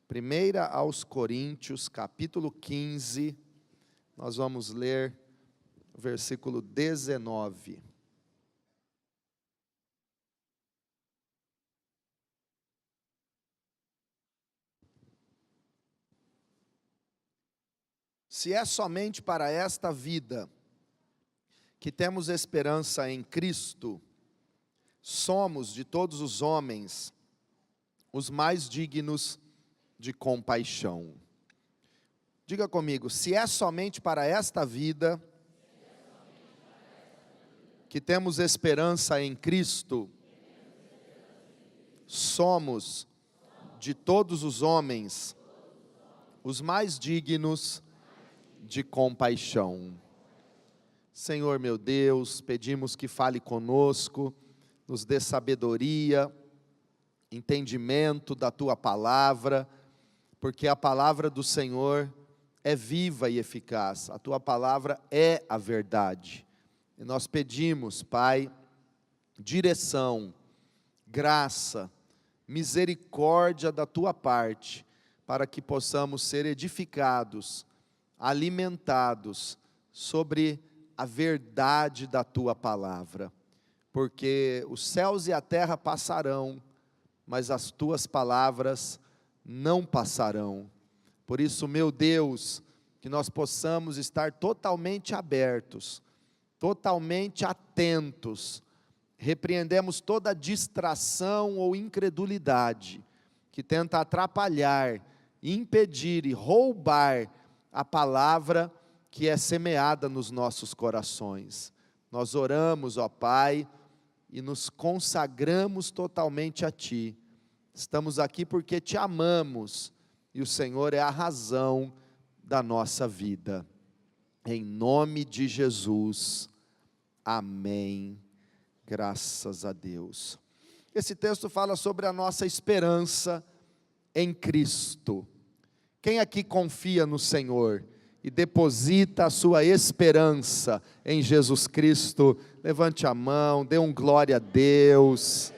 Primeira aos Coríntios, capítulo 15, nós vamos ler o versículo 19. Se é somente para esta vida que temos esperança em Cristo, somos de todos os homens os mais dignos de compaixão. Diga comigo, se é somente para esta vida que temos esperança em Cristo, somos de todos os homens os mais dignos de compaixão. Senhor meu Deus, pedimos que fale conosco, nos dê sabedoria, entendimento da Tua palavra, porque a palavra do Senhor é viva e eficaz, a Tua palavra é a verdade. E nós pedimos, Pai, direção, graça, misericórdia da Tua parte, para que possamos ser edificados, alimentados sobre a verdade da Tua palavra, porque os céus e a terra passarão, mas as Tuas palavras não passarão. Por isso, meu Deus, que nós possamos estar totalmente abertos, totalmente atentos, repreendemos toda distração ou incredulidade, que tenta atrapalhar, impedir e roubar a palavra que é semeada nos nossos corações. Nós oramos, ó Pai, e nos consagramos totalmente a Ti. Estamos aqui porque Te amamos, e o Senhor é a razão da nossa vida. Em nome de Jesus, amém. Graças a Deus. Esse texto fala sobre a nossa esperança em Cristo. Quem aqui confia no Senhor e deposita a sua esperança em Jesus Cristo, levante a mão, dê um glória a Deus,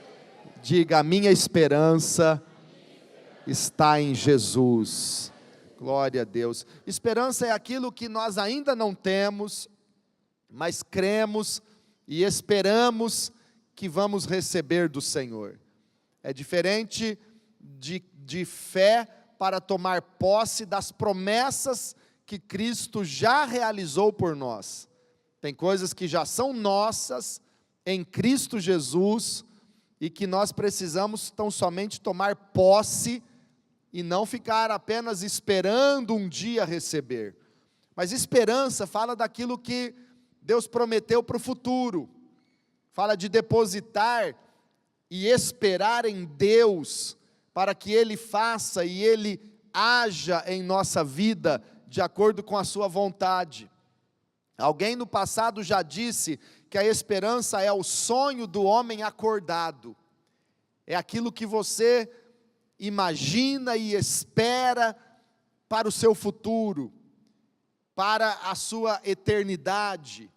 diga: a minha esperança está em Jesus. Glória a Deus. Esperança é aquilo que nós ainda não temos, mas cremos e esperamos que vamos receber do Senhor. É diferente de fé para tomar posse das promessas que Cristo já realizou por nós. Tem coisas que já são nossas em Cristo Jesus e que nós precisamos tão somente tomar posse e não ficar apenas esperando um dia receber. Mas esperança fala daquilo que Deus prometeu para o futuro, fala de depositar e esperar em Deus, para que Ele faça e Ele haja em nossa vida, de acordo com a sua vontade. Alguém no passado já disse que a esperança é o sonho do homem acordado, é aquilo que você imagina e espera para o seu futuro, para a sua eternidade.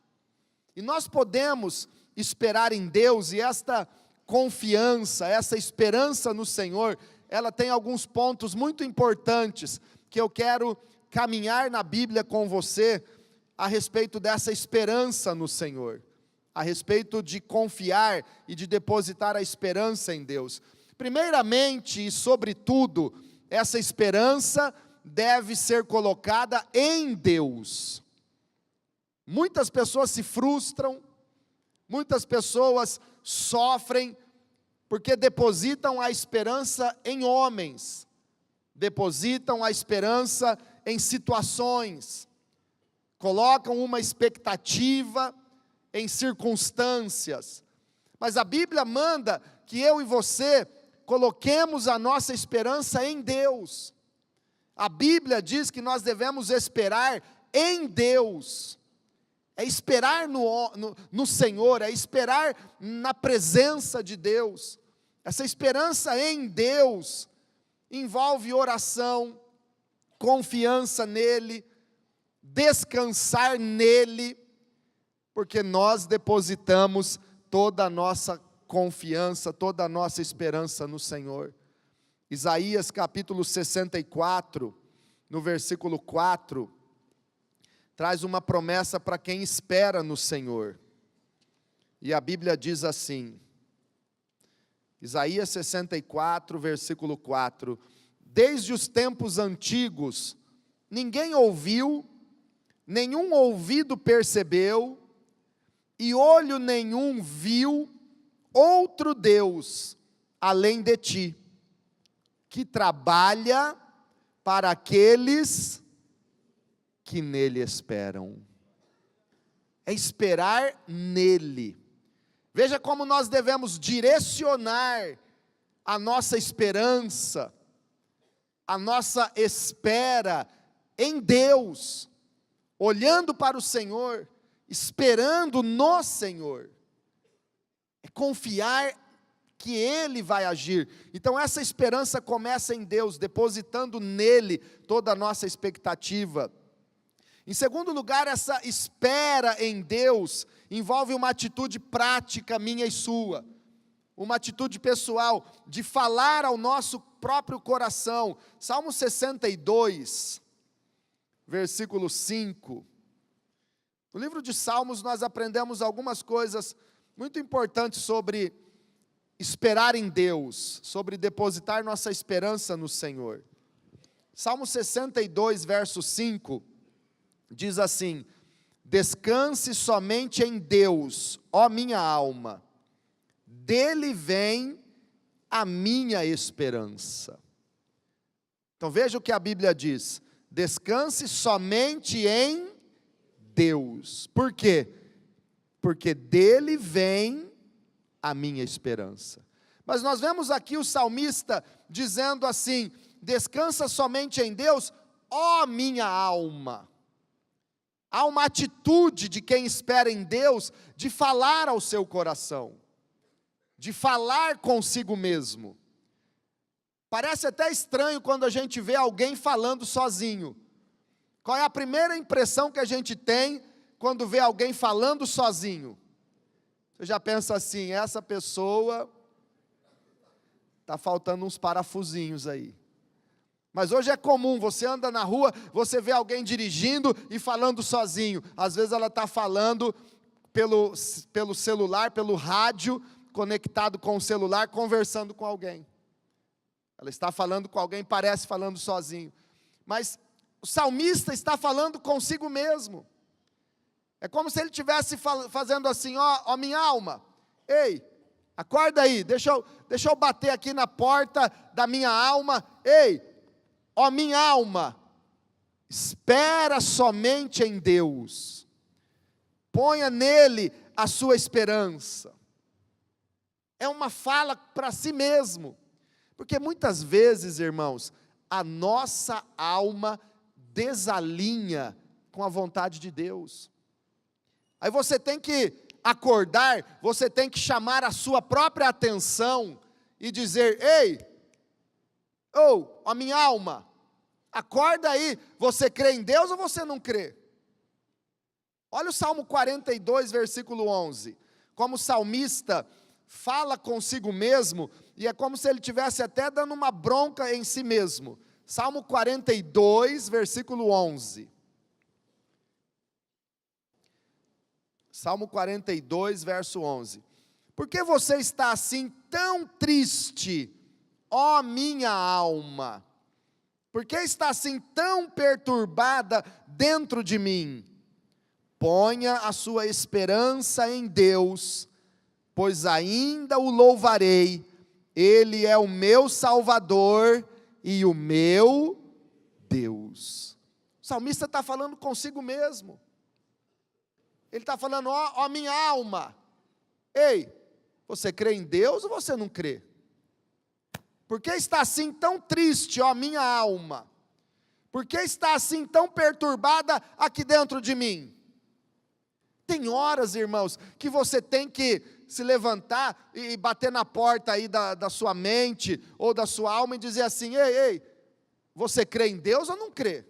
E nós podemos esperar em Deus, e esta confiança, essa esperança no Senhor, ela tem alguns pontos muito importantes, que eu quero caminhar na Bíblia com você, a respeito dessa esperança no Senhor, a respeito de confiar e de depositar a esperança em Deus. Primeiramente e sobretudo, essa esperança deve ser colocada em Deus. Muitas pessoas se frustram, muitas pessoas sofrem, porque depositam a esperança em homens, depositam a esperança em situações, colocam uma expectativa em circunstâncias, mas a Bíblia manda que eu e você coloquemos a nossa esperança em Deus. A Bíblia diz que nós devemos esperar em Deus, é esperar no Senhor, é esperar na presença de Deus. Essa esperança em Deus envolve oração, confiança nele, descansar nele, porque nós depositamos toda a nossa confiança, toda a nossa esperança no Senhor. Isaías capítulo 64, no versículo 4, traz uma promessa para quem espera no Senhor. E a Bíblia diz assim, Isaías 64, versículo 4: desde os tempos antigos, ninguém ouviu, nenhum ouvido percebeu, e olho nenhum viu outro Deus além de ti, que trabalha para aqueles que nele esperam. É esperar nele. Veja como nós devemos direcionar a nossa esperança, a nossa espera em Deus, olhando para o Senhor, esperando no Senhor. É confiar que Ele vai agir. Então essa esperança começa em Deus, depositando nele toda a nossa expectativa. Em segundo lugar, essa espera em Deus envolve uma atitude prática minha e sua, uma atitude pessoal, de falar ao nosso próprio coração. Salmo 62, versículo 5. No livro de Salmos nós aprendemos algumas coisas muito importantes sobre esperar em Deus, sobre depositar nossa esperança no Senhor. Salmo 62, verso 5, diz assim: descanse somente em Deus, ó minha alma, dele vem a minha esperança. Então veja o que a Bíblia diz: descanse somente em Deus. Por quê? Porque dele vem a minha esperança. Mas nós vemos aqui o salmista dizendo assim: descansa somente em Deus, ó minha alma. Há uma atitude de quem espera em Deus, de falar ao seu coração, de falar consigo mesmo. Parece até estranho quando a gente vê alguém falando sozinho. Qual é a primeira impressão que a gente tem quando vê alguém falando sozinho? Você já pensa assim: essa pessoa está faltando uns parafusinhos aí. Mas hoje é comum, você anda na rua, você vê alguém dirigindo e falando sozinho. Às vezes ela está falando pelo celular, pelo rádio, conectado com o celular, conversando com alguém. Ela está falando com alguém, parece falando sozinho. Mas o salmista está falando consigo mesmo. É como se ele estivesse fazendo assim: ó minha alma, ei, acorda aí, deixa eu bater aqui na porta da minha alma. Ei, ó minha alma, espera somente em Deus, ponha nele a sua esperança. É uma fala para si mesmo, porque muitas vezes, irmãos, a nossa alma desalinha com a vontade de Deus. Aí você tem que acordar, você tem que chamar a sua própria atenção e dizer: ei, a minha alma, acorda aí, você crê em Deus ou você não crê? Olha o Salmo 42, versículo 11, como o salmista fala consigo mesmo, e é como se ele estivesse até dando uma bronca em si mesmo. Salmo 42, versículo 11. Salmo 42, verso 11. Por que você está assim tão triste, ó minha alma? Por que está assim tão perturbada dentro de mim? Ponha a sua esperança em Deus, pois ainda o louvarei. Ele é o meu Salvador e o meu Deus. O salmista está falando consigo mesmo. Ele está falando: ó minha alma, ei, você crê em Deus ou você não crê? Por que está assim tão triste, ó minha alma? Por que está assim tão perturbada aqui dentro de mim? Tem horas, irmãos, que você tem que se levantar e bater na porta aí da sua mente ou da sua alma e dizer assim: ei, você crê em Deus ou não crê?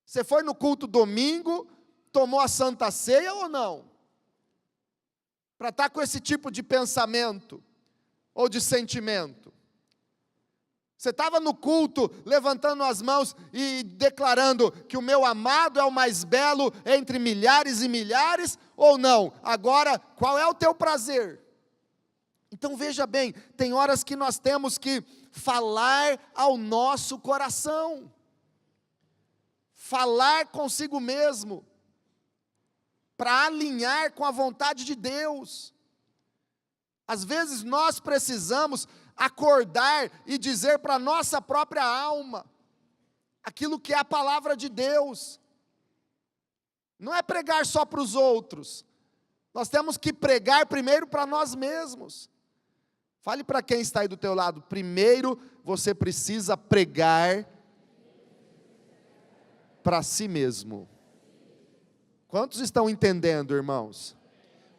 Você foi no culto domingo, tomou a Santa Ceia ou não? Para estar com esse tipo de pensamento ou de sentimento. Você estava no culto, levantando as mãos e declarando que o meu amado é o mais belo entre milhares e milhares, ou não? Agora, qual é o teu prazer? Então veja bem, tem horas que nós temos que falar ao nosso coração, falar consigo mesmo, para alinhar com a vontade de Deus. Às vezes nós precisamos acordar e dizer para a nossa própria alma aquilo que é a palavra de Deus. Não é pregar só para os outros, nós temos que pregar primeiro para nós mesmos. Fale para quem está aí do teu lado, primeiro você precisa pregar para si mesmo. Quantos estão entendendo, irmãos?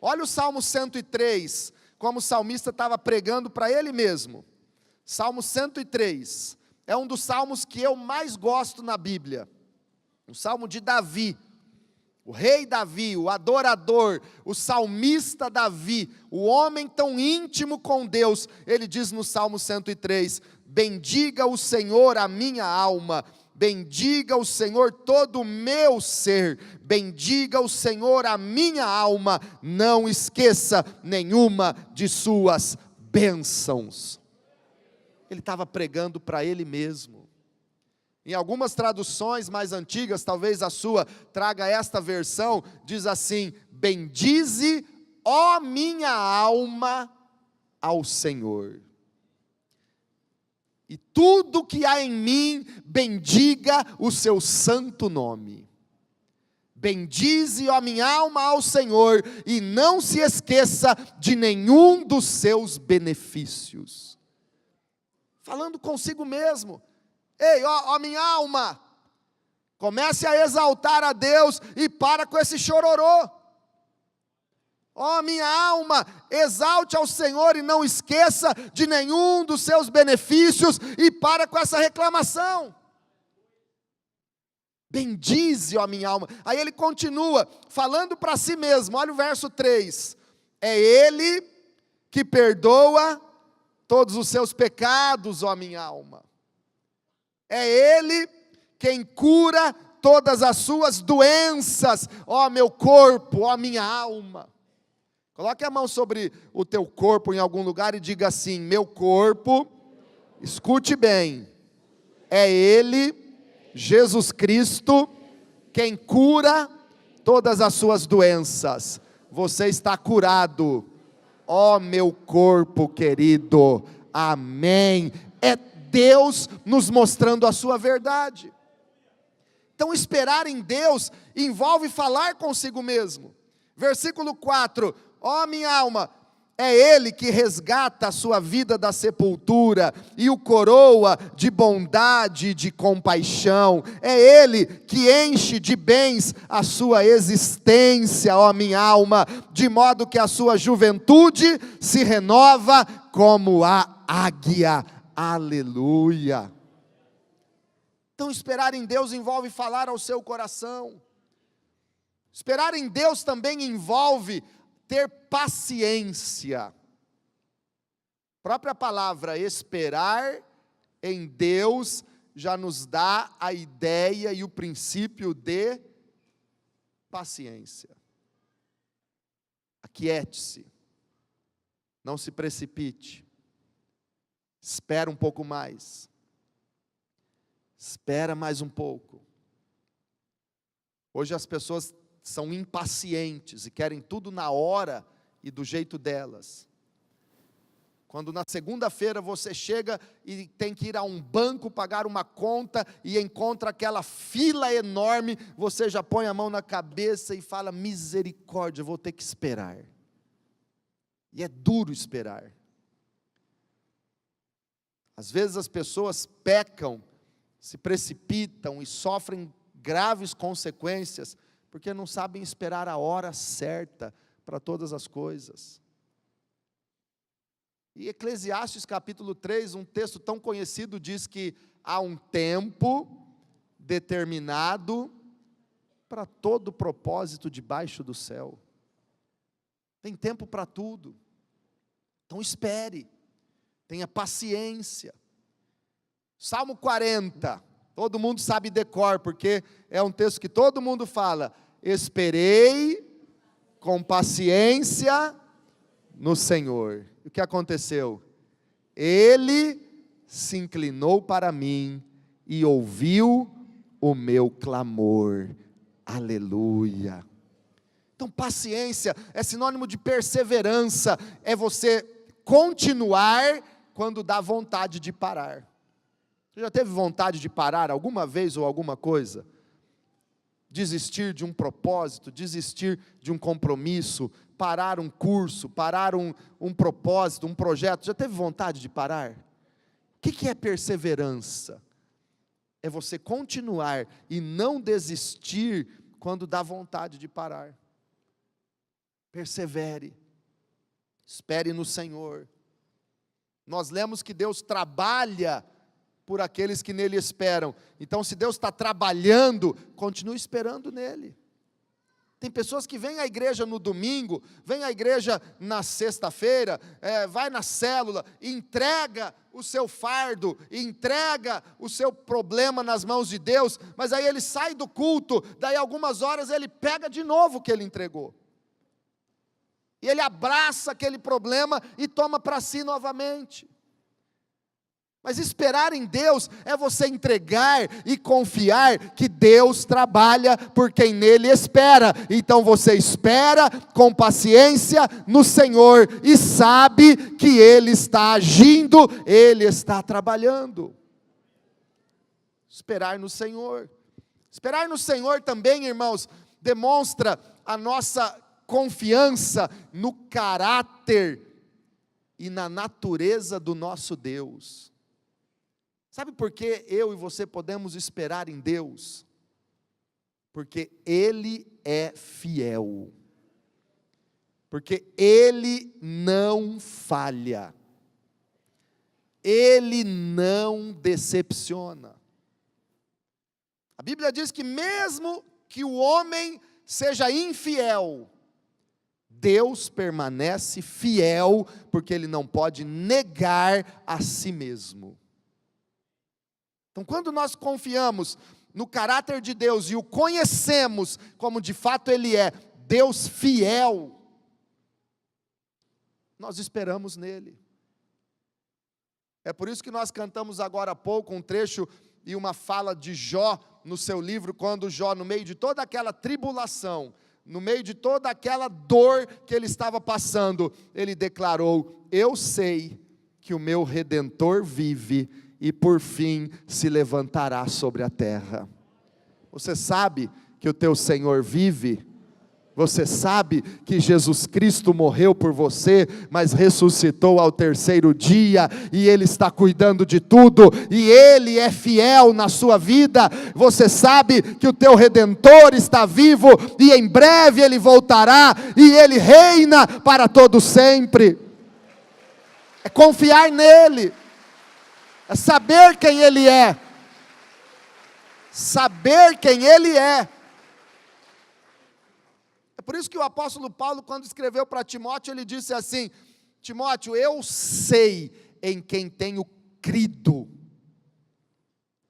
Olha o Salmo 103, como o salmista estava pregando para ele mesmo. Salmo 103, é um dos salmos que eu mais gosto na Bíblia. O salmo de Davi, o rei Davi, o adorador, o salmista Davi, o homem tão íntimo com Deus. Ele diz no Salmo 103, bendiga o Senhor a minha alma, bendiga o Senhor todo o meu ser, bendiga o Senhor a minha alma, não esqueça nenhuma de suas bênçãos. Ele estava pregando para ele mesmo. Em algumas traduções mais antigas, talvez a sua traga esta versão, diz assim, bendize, ó minha alma, ao Senhor. E tudo que há em mim, bendiga o seu santo nome. Bendize, ó minha alma, ao Senhor, e não se esqueça de nenhum dos seus benefícios. Falando consigo mesmo, ei, ó minha alma, comece a exaltar a Deus e para com esse chororô. Ó minha alma, exalte ao Senhor e não esqueça de nenhum dos seus benefícios e para com essa reclamação. Bendize, ó minha alma. Aí ele continua falando para si mesmo, olha o verso 3. É Ele que perdoa todos os seus pecados, ó minha alma. É Ele quem cura todas as suas doenças, ó meu corpo, ó minha alma. Coloque a mão sobre o teu corpo em algum lugar e diga assim, meu corpo, escute bem, é Ele, Jesus Cristo, quem cura todas as suas doenças. Você está curado, ó meu corpo querido, amém. É Deus nos mostrando a sua verdade. Então esperar em Deus envolve falar consigo mesmo. Versículo 4, ó minha alma, é Ele que resgata a sua vida da sepultura e o coroa de bondade e de compaixão. É Ele que enche de bens a sua existência, ó minha alma, de modo que a sua juventude se renova como a águia. Aleluia. Então esperar em Deus envolve falar ao seu coração. Esperar em Deus também envolve ter paciência. A própria palavra esperar em Deus já nos dá a ideia e o princípio de paciência. Aquiete-se, não se precipite, espera um pouco mais, espera mais um pouco. Hoje as pessoas são impacientes e querem tudo na hora e do jeito delas. Quando na segunda-feira você chega e tem que ir a um banco pagar uma conta e encontra aquela fila enorme, você já põe a mão na cabeça e fala, misericórdia, vou ter que esperar. E é duro esperar. Às vezes as pessoas pecam, se precipitam e sofrem graves consequências, porque não sabem esperar a hora certa para todas as coisas. E Eclesiastes capítulo 3, um texto tão conhecido, diz que há um tempo determinado para todo propósito debaixo do céu. Tem tempo para tudo. Então espere, tenha paciência. Salmo 40, todo mundo sabe decor, porque é um texto que todo mundo fala. Esperei com paciência no Senhor. O que aconteceu? Ele se inclinou para mim e ouviu o meu clamor. Aleluia. Então, paciência é sinônimo de perseverança, é você continuar quando dá vontade de parar. Você já teve vontade de parar alguma vez ou alguma coisa? Desistir de um propósito, desistir de um compromisso, parar um curso, parar um propósito, um projeto. Já teve vontade de parar? O que é perseverança? É você continuar e não desistir quando dá vontade de parar. Persevere, espere no Senhor. Nós lemos que Deus trabalha por aqueles que nele esperam. Então, se Deus está trabalhando, continue esperando nele. Tem pessoas que vêm à igreja no domingo, vêm à igreja na sexta-feira, vai na célula, entrega o seu fardo, entrega o seu problema nas mãos de Deus, mas aí ele sai do culto, daí algumas horas ele pega de novo o que ele entregou. E ele abraça aquele problema e toma para si novamente. Mas esperar em Deus é você entregar e confiar que Deus trabalha por quem nele espera. Então você espera com paciência no Senhor e sabe que Ele está agindo, Ele está trabalhando. Esperar no Senhor. Esperar no Senhor também, irmãos, demonstra a nossa confiança no caráter e na natureza do nosso Deus. Sabe por que eu e você podemos esperar em Deus? Porque Ele é fiel. Porque Ele não falha. Ele não decepciona. A Bíblia diz que mesmo que o homem seja infiel, Deus permanece fiel, porque Ele não pode negar a si mesmo. Então, quando nós confiamos no caráter de Deus e o conhecemos como de fato Ele é, Deus fiel, nós esperamos nele. É por isso que nós cantamos agora há pouco um trecho e uma fala de Jó no seu livro, quando Jó, no meio de toda aquela tribulação, no meio de toda aquela dor que ele estava passando, ele declarou: eu sei que o meu Redentor vive e por fim se levantará sobre a terra. Você sabe que o teu Senhor vive? Você sabe que Jesus Cristo morreu por você, mas ressuscitou ao terceiro dia, e Ele está cuidando de tudo, e Ele é fiel na sua vida. Você sabe que o teu Redentor está vivo, e em breve Ele voltará, e Ele reina para todo sempre. É confiar nele, é saber quem Ele é, saber quem Ele é. É por isso que o apóstolo Paulo, quando escreveu para Timóteo, ele disse assim: Timóteo, eu sei em quem tenho crido,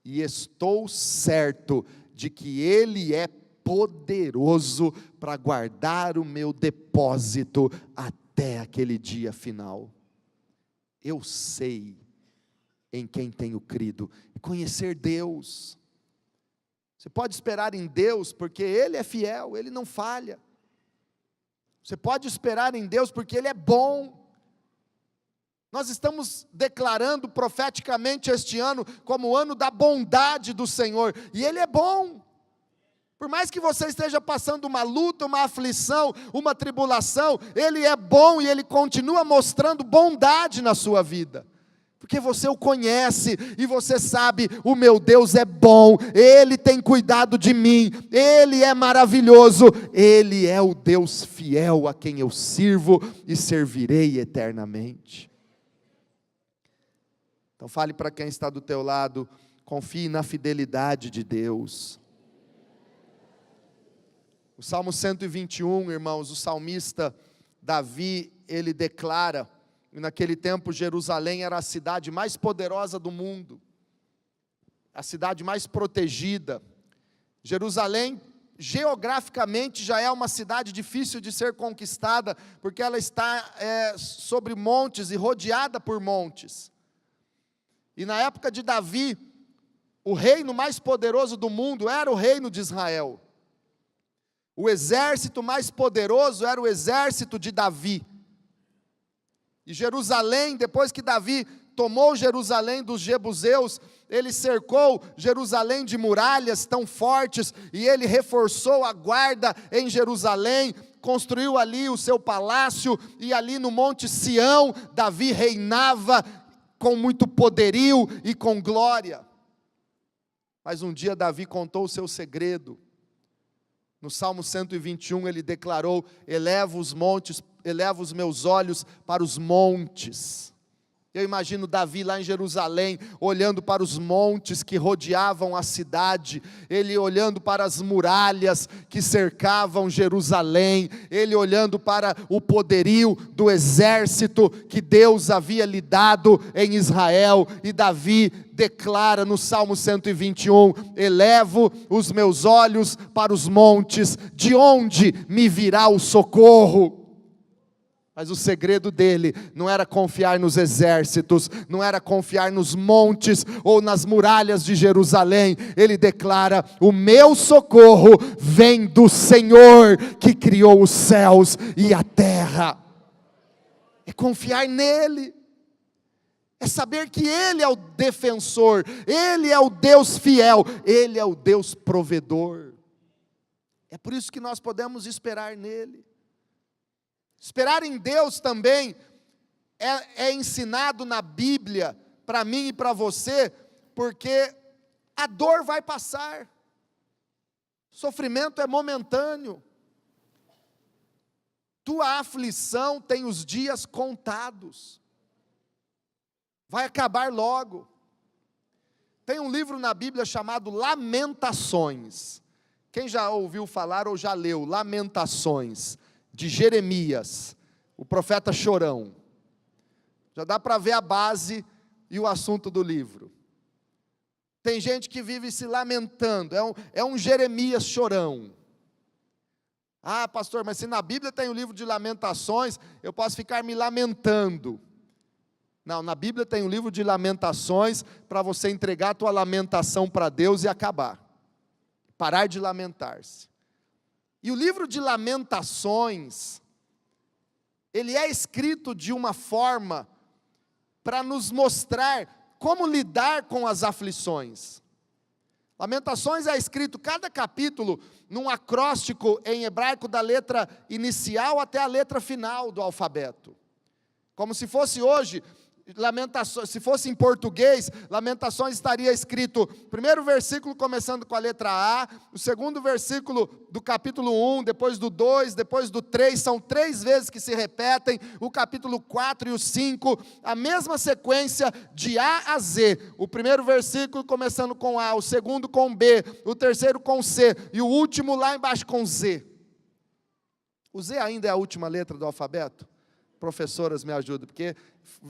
e estou certo de que Ele é poderoso para guardar o meu depósito até aquele dia final. Eu sei em quem tenho crido. Conhecer Deus. Você pode esperar em Deus porque Ele é fiel, Ele não falha. Você pode esperar em Deus porque Ele é bom. Nós estamos declarando profeticamente este ano como o ano da bondade do Senhor, e Ele é bom. Por mais que você esteja passando uma luta, uma aflição, uma tribulação, Ele é bom e Ele continua mostrando bondade na sua vida. Porque você o conhece e você sabe, o meu Deus é bom, Ele tem cuidado de mim, Ele é maravilhoso, Ele é o Deus fiel a quem eu sirvo e servirei eternamente. Então fale para quem está do teu lado, confie na fidelidade de Deus. O Salmo 121, irmãos, o salmista Davi, ele declara: e naquele tempo Jerusalém era a cidade mais poderosa do mundo. a cidade mais protegida. Jerusalém, geograficamente, já é uma cidade difícil de ser conquistada, porque ela está sobre montes e rodeada por montes. E na época de Davi, o reino mais poderoso do mundo era o reino de Israel. O exército mais poderoso era o exército de Davi. E Jerusalém, depois que Davi tomou Jerusalém dos jebuseus, ele cercou Jerusalém de muralhas tão fortes, e ele reforçou a guarda em Jerusalém, construiu ali o seu palácio, e ali no Monte Sião, Davi reinava com muito poderio e com glória. Mas um dia Davi contou o seu segredo. No Salmo 121 ele declarou: eleva os meus olhos para os montes. Eu imagino Davi lá em Jerusalém, olhando para os montes que rodeavam a cidade, ele olhando para as muralhas que cercavam Jerusalém, ele olhando para o poderio do exército que Deus havia lhe dado em Israel, e Davi declara no Salmo 121, elevo os meus olhos para os montes, de onde me virá o socorro? Mas o segredo dele não era confiar nos exércitos, não era confiar nos montes ou nas muralhas de Jerusalém. Ele declara: o meu socorro vem do Senhor que criou os céus e a terra. É confiar nele, é saber que ele é o defensor, ele é o Deus fiel, ele é o Deus provedor. É por isso que nós podemos esperar nele. Esperar em Deus também é ensinado na Bíblia, para mim e para você, porque a dor vai passar, sofrimento é momentâneo, tua aflição tem os dias contados, vai acabar logo. Tem um livro na Bíblia chamado Lamentações. Quem já ouviu falar ou já leu Lamentações? De Jeremias, o profeta chorão. Já dá para ver a base e o assunto do livro. Tem gente que vive se lamentando, é um Jeremias chorão. Ah, pastor, mas se na Bíblia tem o livro de lamentações, eu posso ficar me lamentando. Não, na Bíblia tem o livro de lamentações, para você entregar a tua lamentação para Deus e acabar. Parar de lamentar-se. E o livro de Lamentações, ele é escrito de uma forma para nos mostrar como lidar com as aflições. Lamentações é escrito cada capítulo num acróstico em hebraico da letra inicial até a letra final do alfabeto. Como se fosse hoje, Lamentações, se fosse em português, Lamentações estaria escrito, primeiro versículo começando com a letra A, o segundo versículo do capítulo 1, depois do 2, depois do 3, são 3 vezes que se repetem, o capítulo 4 e o 5, a mesma sequência de A a Z, o primeiro versículo começando com A, o segundo com B, o terceiro com C, e o último lá embaixo com Z. O Z ainda é a última letra do alfabeto? Professoras me ajudam, porque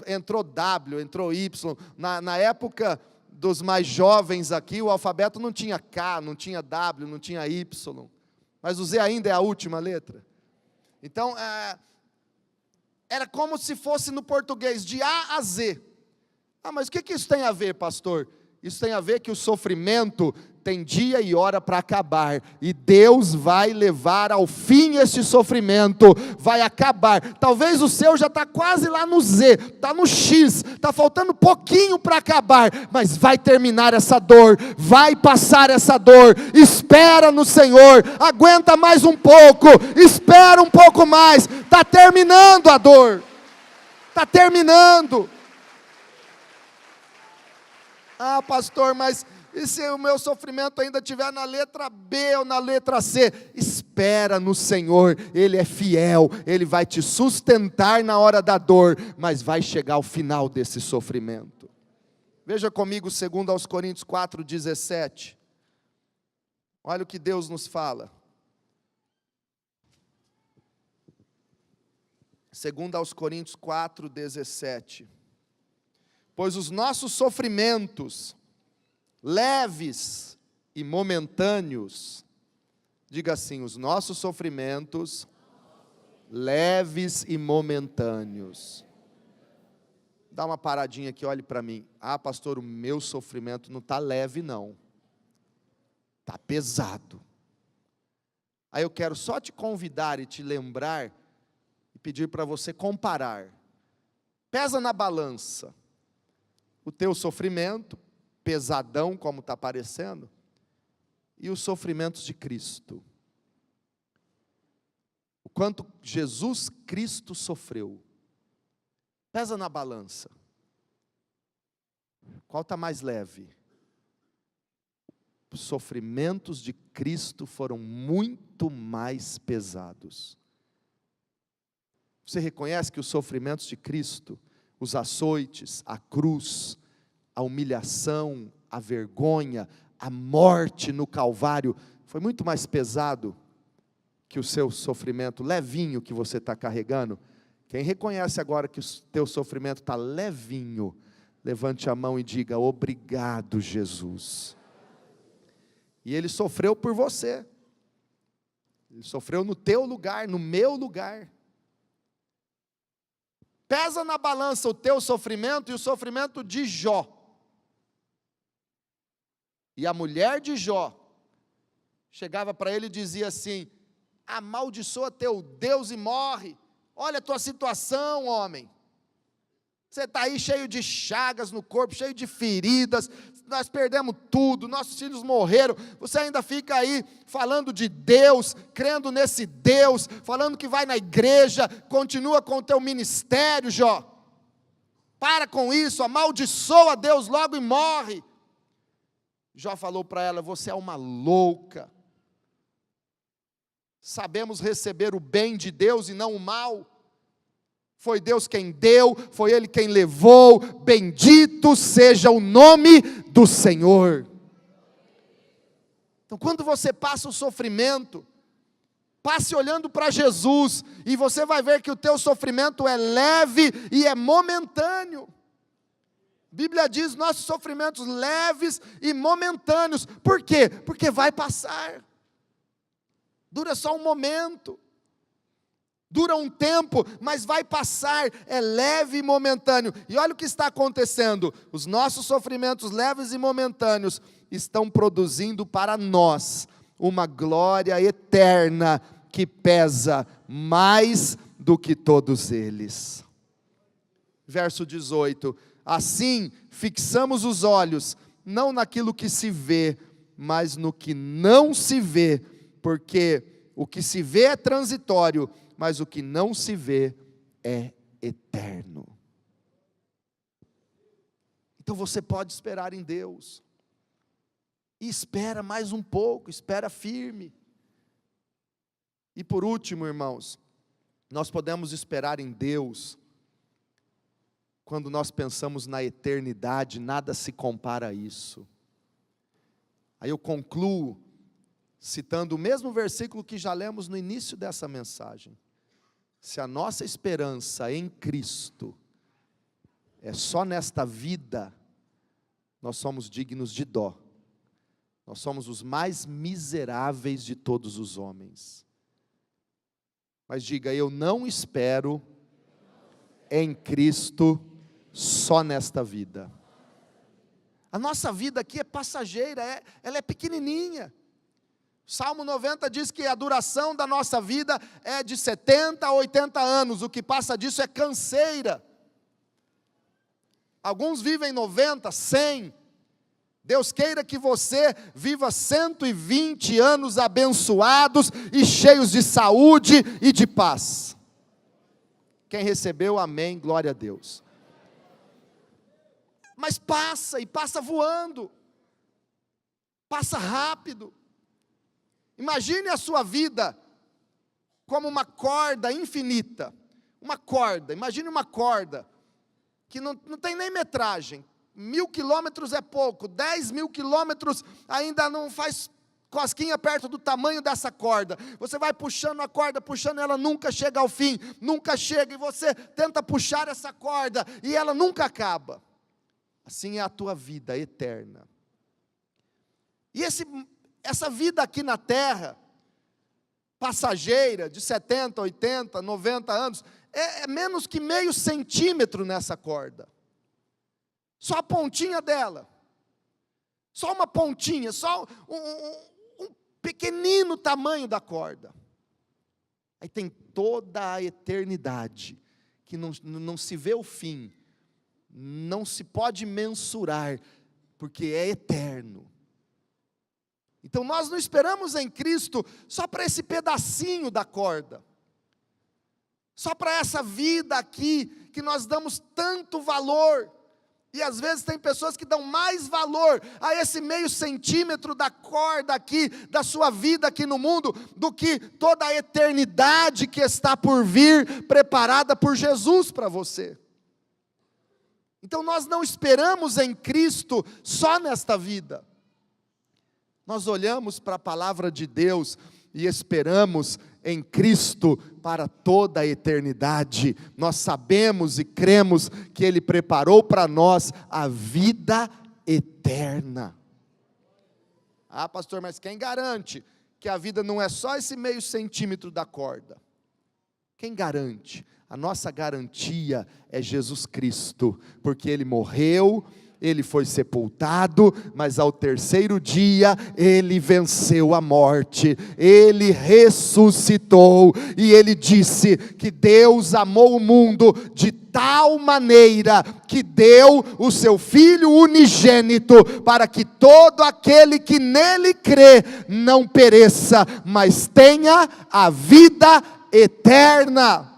entrou W, entrou Y, na época dos mais jovens aqui, o alfabeto não tinha K, não tinha W, não tinha Y, mas o Z ainda é a última letra. Então, era como se fosse no português, de A a Z. Ah, mas o que isso tem a ver, pastor? Isso tem a ver que o sofrimento tem dia e hora para acabar, e Deus vai levar ao fim esse sofrimento, vai acabar. Talvez o seu já está quase lá no Z, está no X, está faltando pouquinho para acabar, mas vai terminar essa dor, vai passar essa dor. Espera no Senhor, aguenta mais um pouco, espera um pouco mais, está terminando a dor, está terminando. Ah, pastor, mas e se o meu sofrimento ainda estiver na letra B ou na letra C? Espera no Senhor, Ele é fiel, Ele vai te sustentar na hora da dor, mas vai chegar ao final desse sofrimento. Veja comigo 2 Coríntios 4,17. Olha o que Deus nos fala. 2 Coríntios 4,17. Pois os nossos sofrimentos leves e momentâneos. Diga assim: os nossos sofrimentos, leves e momentâneos. Dá uma paradinha aqui, olhe para mim. Ah, pastor, o meu sofrimento não está leve não. Está pesado. Aí eu quero só te convidar e te lembrar, e pedir para você comparar. Pesa na balança o teu sofrimento, pesadão como está parecendo, e os sofrimentos de Cristo. O quanto Jesus Cristo sofreu. Pesa na balança. Qual está mais leve? Os sofrimentos de Cristo foram muito mais pesados. Você reconhece que os sofrimentos de Cristo, os açoites, a cruz, a humilhação, a vergonha, a morte no Calvário, foi muito mais pesado que o seu sofrimento levinho que você está carregando? Quem reconhece agora que o teu sofrimento está levinho, levante a mão e diga: obrigado, Jesus. E Ele sofreu por você. Ele sofreu no teu lugar, no meu lugar. Pesa na balança o teu sofrimento e o sofrimento de Jó. E a mulher de Jó chegava para ele e dizia assim: amaldiçoa teu Deus e morre. Olha a tua situação, homem. Você está aí cheio de chagas no corpo, cheio de feridas, nós perdemos tudo, nossos filhos morreram, você ainda fica aí falando de Deus, crendo nesse Deus, falando que vai na igreja, continua com o teu ministério, Jó. Para com isso, amaldiçoa Deus logo e morre. Jó falou para ela: você é uma louca. Sabemos receber o bem de Deus e não o mal. Foi Deus quem deu, foi Ele quem levou, bendito seja o nome do Senhor. Então, quando você passa o sofrimento, passe olhando para Jesus, e você vai ver que o teu sofrimento é leve e é momentâneo. A Bíblia diz: nossos sofrimentos leves e momentâneos. Por quê? Porque vai passar. Dura só um momento. Dura um tempo, mas vai passar, é leve e momentâneo. E olha o que está acontecendo: os nossos sofrimentos leves e momentâneos estão produzindo para nós uma glória eterna que pesa mais do que todos eles. Verso 18: assim fixamos os olhos, não naquilo que se vê, mas no que não se vê, porque o que se vê é transitório, mas o que não se vê é eterno. Então você pode esperar em Deus, e espera mais um pouco, espera firme. E por último, irmãos, nós podemos esperar em Deus, quando nós pensamos na eternidade, nada se compara a isso. Aí eu concluo, citando o mesmo versículo que já lemos no início dessa mensagem. Se a nossa esperança em Cristo é só nesta vida, nós somos dignos de dó. Nós somos os mais miseráveis de todos os homens. Mas diga: eu não espero em Cristo só nesta vida. A nossa vida aqui é passageira, ela é pequenininha. Salmo 90 diz que a duração da nossa vida é de 70 a 80 anos, o que passa disso é canseira. Alguns vivem 90, 100. Deus queira que você viva 120 anos abençoados e cheios de saúde e de paz. Quem recebeu, amém, glória a Deus. Mas passa, e passa voando. Passa rápido. Imagine a sua vida como uma corda infinita. Uma corda, imagine uma corda que não tem nem metragem. 1000 quilômetros é pouco, 10.000 quilômetros ainda não faz cosquinha perto do tamanho dessa corda. Você vai puxando a corda, puxando, ela nunca chega ao fim, nunca chega, e você tenta puxar essa corda, e ela nunca acaba. Assim é a tua vida eterna. E essa vida aqui na terra, passageira, de 70, 80, 90 anos, é menos que meio centímetro nessa corda. Só a pontinha dela. Só uma pontinha, só um pequenino tamanho da corda. Aí tem toda a eternidade, que não se vê o fim, não se pode mensurar, porque é eterno. Então nós não esperamos em Cristo só para esse pedacinho da corda, só para essa vida aqui, que nós damos tanto valor, e às vezes tem pessoas que dão mais valor a esse meio centímetro da corda aqui, da sua vida aqui no mundo, do que toda a eternidade que está por vir, preparada por Jesus para você. Então nós não esperamos em Cristo só nesta vida. Nós olhamos para a palavra de Deus e esperamos em Cristo para toda a eternidade. Nós sabemos e cremos que Ele preparou para nós a vida eterna. Ah, pastor, mas quem garante que a vida não é só esse meio centímetro da corda? Quem garante? A nossa garantia é Jesus Cristo, porque Ele morreu, Ele foi sepultado, mas ao terceiro dia Ele venceu a morte, Ele ressuscitou, e Ele disse que Deus amou o mundo de tal maneira, que deu o seu Filho unigênito, para que todo aquele que nele crê, não pereça, mas tenha a vida eterna.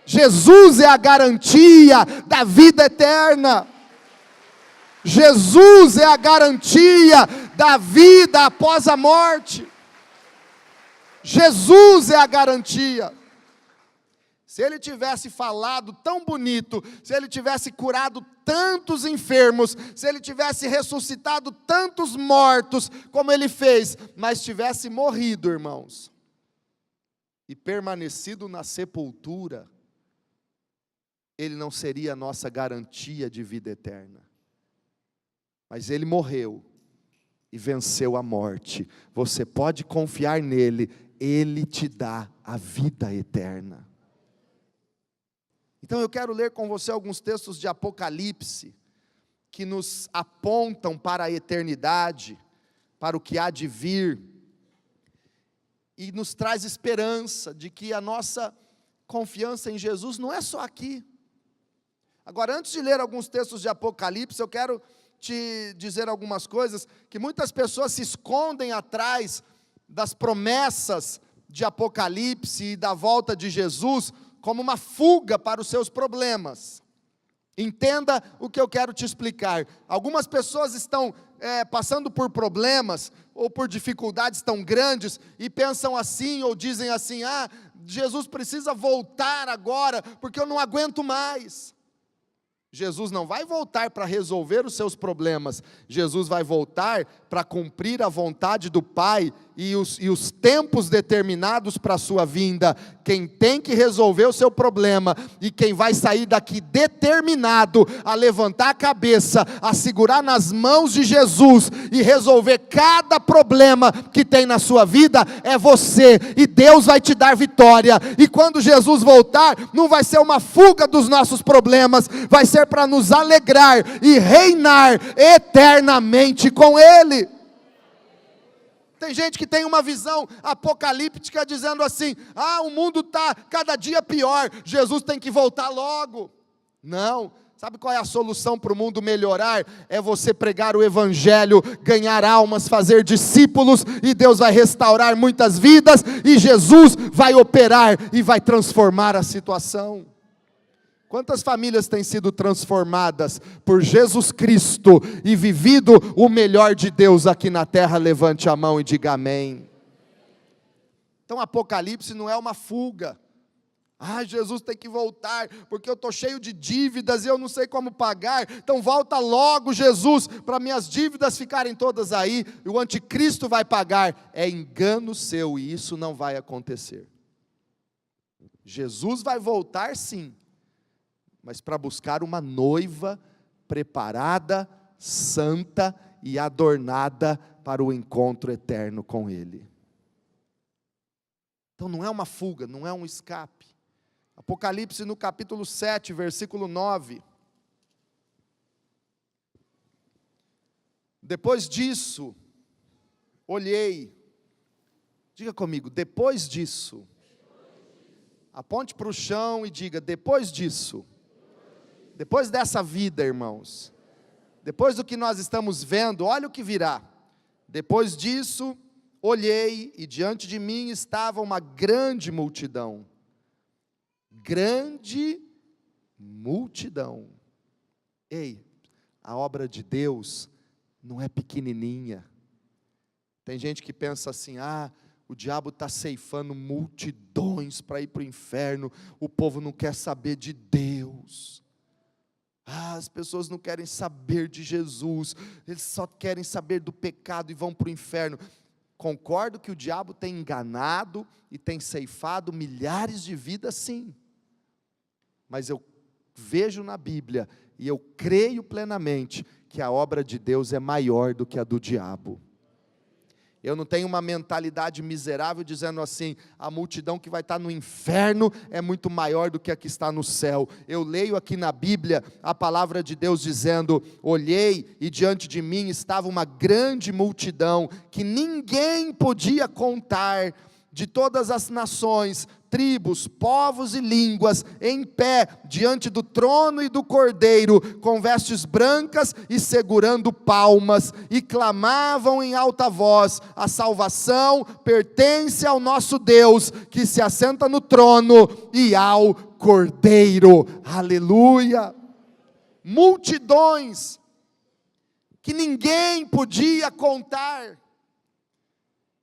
Jesus é a garantia da vida eterna. Jesus é a garantia da vida após a morte. Jesus é a garantia. Se Ele tivesse falado tão bonito, se Ele tivesse curado tantos enfermos, se Ele tivesse ressuscitado tantos mortos, como Ele fez, mas tivesse morrido, irmãos, e permanecido na sepultura, Ele não seria a nossa garantia de vida eterna. Mas Ele morreu e venceu a morte. Você pode confiar nele, Ele te dá a vida eterna. Então eu quero ler com você alguns textos de Apocalipse, que nos apontam para a eternidade, para o que há de vir, e nos traz esperança de que a nossa confiança em Jesus não é só aqui. Agora, antes de ler alguns textos de Apocalipse, eu quero te dizer algumas coisas, que muitas pessoas se escondem atrás das promessas de Apocalipse e da volta de Jesus, como uma fuga para os seus problemas. Entenda o que eu quero te explicar. Algumas pessoas estão passando por problemas, ou por dificuldades tão grandes, e pensam assim, ou dizem assim, Jesus precisa voltar agora, porque eu não aguento mais. Jesus não vai voltar para resolver os seus problemas, Jesus vai voltar para cumprir a vontade do Pai e os tempos determinados para a sua vinda. Quem tem que resolver o seu problema e quem vai sair daqui determinado a levantar a cabeça, a segurar nas mãos de Jesus e resolver cada problema que tem na sua vida é você, e Deus vai te dar vitória. E quando Jesus voltar, não vai ser uma fuga dos nossos problemas, vai ser para nos alegrar e reinar eternamente com Ele. Tem gente que tem uma visão apocalíptica dizendo assim, o mundo está cada dia pior, Jesus tem que voltar logo. Não, sabe qual é a solução para o mundo melhorar? É você pregar o Evangelho, ganhar almas, fazer discípulos, e Deus vai restaurar muitas vidas, e Jesus vai operar e vai transformar a situação. Quantas famílias têm sido transformadas por Jesus Cristo e vivido o melhor de Deus aqui na terra? Levante a mão e diga amém. Então Apocalipse não é uma fuga. Jesus tem que voltar, porque eu estou cheio de dívidas e eu não sei como pagar, então volta logo Jesus, para minhas dívidas ficarem todas aí, e o anticristo vai pagar. É engano seu, e isso não vai acontecer. Jesus vai voltar sim, mas para buscar uma noiva preparada, santa e adornada para o encontro eterno com Ele. Então não é uma fuga, não é um escape. Apocalipse no capítulo 7, versículo 9. Depois disso, olhei. Diga comigo, depois disso. Aponte para o chão e diga, depois disso. Depois dessa vida, irmãos. Depois do que nós estamos vendo, olha o que virá. Depois disso, olhei e diante de mim estava uma grande multidão. Grande multidão. Ei, a obra de Deus não é pequenininha. Tem gente que pensa assim, o diabo está ceifando multidões para ir para o inferno, o povo não quer saber de Deus. As pessoas não querem saber de Jesus, eles só querem saber do pecado e vão para o inferno. Concordo que o diabo tem enganado e tem ceifado milhares de vidas, sim. Mas eu vejo na Bíblia e eu creio plenamente que a obra de Deus é maior do que a do diabo. Eu não tenho uma mentalidade miserável dizendo assim, a multidão que vai estar no inferno é muito maior do que a que está no céu. Eu leio aqui na Bíblia a palavra de Deus dizendo, olhei e diante de mim estava uma grande multidão que ninguém podia contar, de todas as nações, tribos, povos e línguas, em pé, diante do trono e do Cordeiro, com vestes brancas e segurando palmas, e clamavam em alta voz, a salvação pertence ao nosso Deus, que se assenta no trono, e ao Cordeiro, aleluia. Multidões, que ninguém podia contar.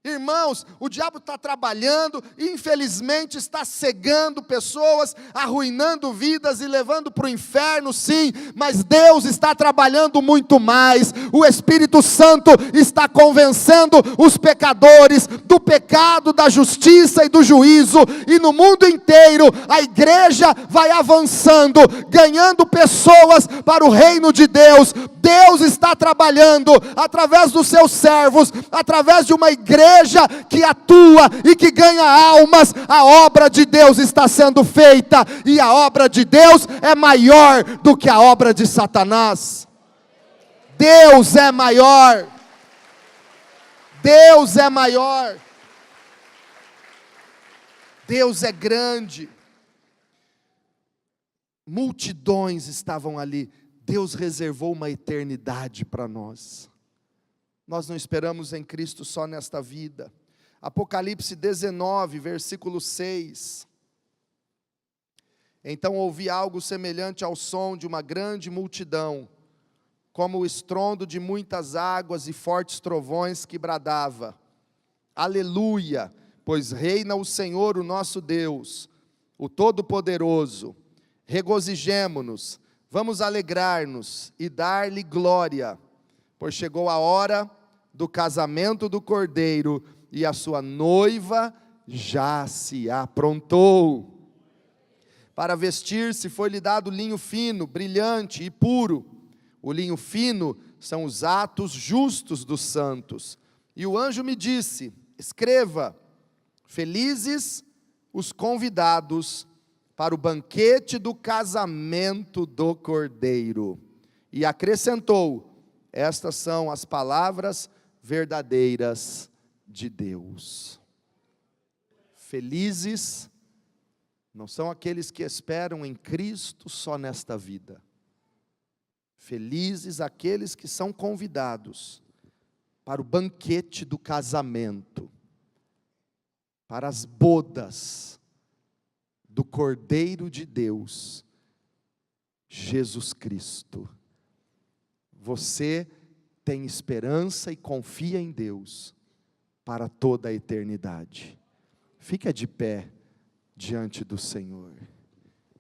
Irmãos, o diabo está trabalhando, infelizmente está cegando pessoas, arruinando vidas e levando para o inferno, sim, mas Deus está trabalhando muito mais. O Espírito Santo está convencendo os pecadores do pecado, da justiça e do juízo, e no mundo inteiro a igreja vai avançando, ganhando pessoas para o reino de Deus. Deus está trabalhando através dos seus servos, através de uma igreja que atua e que ganha almas. A obra de Deus está sendo feita, e a obra de Deus é maior do que a obra de Satanás. Deus é maior. Deus é maior. Deus é grande. Multidões estavam ali. Deus reservou uma eternidade para nós. Nós não esperamos em Cristo só nesta vida. Apocalipse 19, versículo 6. Então ouvi algo semelhante ao som de uma grande multidão, como o estrondo de muitas águas e fortes trovões que bradava: aleluia, pois reina o Senhor, o nosso Deus, o Todo-Poderoso. Regozijemo-nos, vamos alegrar-nos e dar-lhe glória, pois chegou a hora do casamento do Cordeiro, e a sua noiva já se aprontou. Para vestir-se foi-lhe dado linho fino, brilhante e puro. O linho fino são os atos justos dos santos. E o anjo me disse: escreva, felizes os convidados para o banquete do casamento do Cordeiro. E acrescentou: estas são as palavras verdadeiras de Deus. Felizes não são aqueles que esperam em Cristo só nesta vida. Felizes aqueles que são convidados para o banquete do casamento, para as bodas do Cordeiro de Deus, Jesus Cristo. Você tem esperança e confia em Deus para toda a eternidade. Fica de pé diante do Senhor.